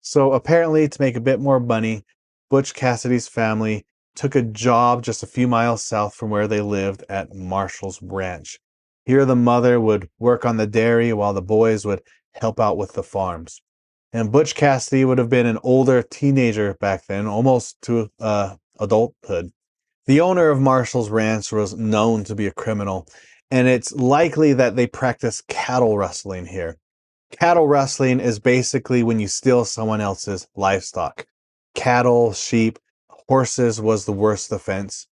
So apparently, to make a bit more money, Butch Cassidy's family took a job just a few miles south from where they lived at Marshall's Ranch. Here, the mother would work on the dairy while the boys would help out with the farms. And Butch Cassidy would have been an older teenager back then, almost to adulthood. The owner of Marshall's Ranch was known to be a criminal, and it's likely that they practiced cattle rustling here. Cattle rustling is basically when you steal someone else's livestock. Cattle, sheep, horses was the worst offense,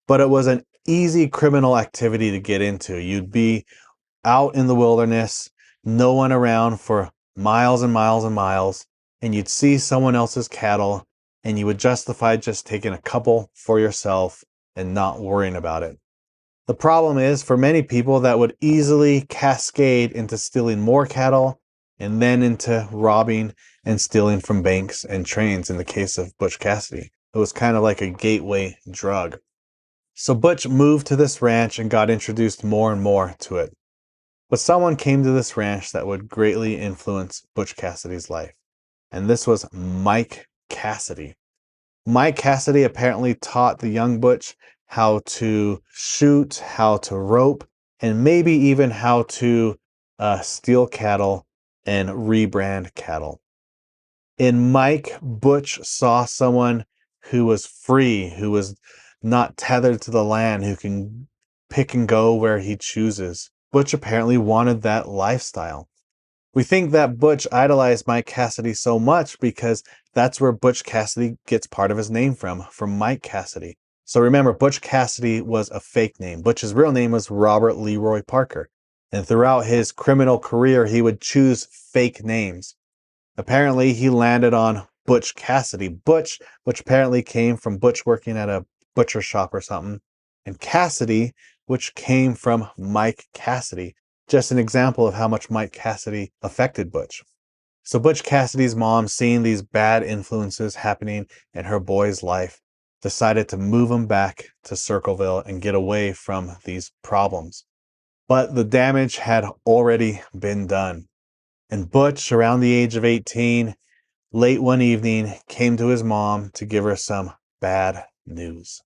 but it was an easy criminal activity to get into. You'd be out in the wilderness, no one around for miles and miles and miles, and you'd see someone else's cattle, and you would justify just taking a couple for yourself and not worrying about it. The problem is, for many people, that would easily cascade into stealing more cattle and then into robbing and stealing from banks and trains in the case of Butch Cassidy. It was kind of like a gateway drug. So Butch moved to this ranch and got introduced more and more to it. But someone came to this ranch that would greatly influence Butch Cassidy's life. And this was Mike Cassidy. Mike Cassidy apparently taught the young Butch how to shoot, how to rope, and maybe even how to steal cattle and rebrand cattle. In Mike, Butch saw someone who was free, who was not tethered to the land, who can pick and go where he chooses. Butch apparently wanted that lifestyle. We think that Butch idolized Mike Cassidy so much because that's where Butch Cassidy gets part of his name from Mike Cassidy. So remember, Butch Cassidy was a fake name. Butch's real name was Robert Leroy Parker. And throughout his criminal career, he would choose fake names. Apparently, he landed on Butch Cassidy. Butch, which apparently came from Butch working at a butcher shop or something. And Cassidy, which came from Mike Cassidy. Just an example of how much Mike Cassidy affected Butch. So Butch Cassidy's mom, seeing these bad influences happening in her boy's life, decided to move him back to Circleville and get away from these problems. But the damage had already been done. And Butch, around the age of 18, late one evening, came to his mom to give her some bad news.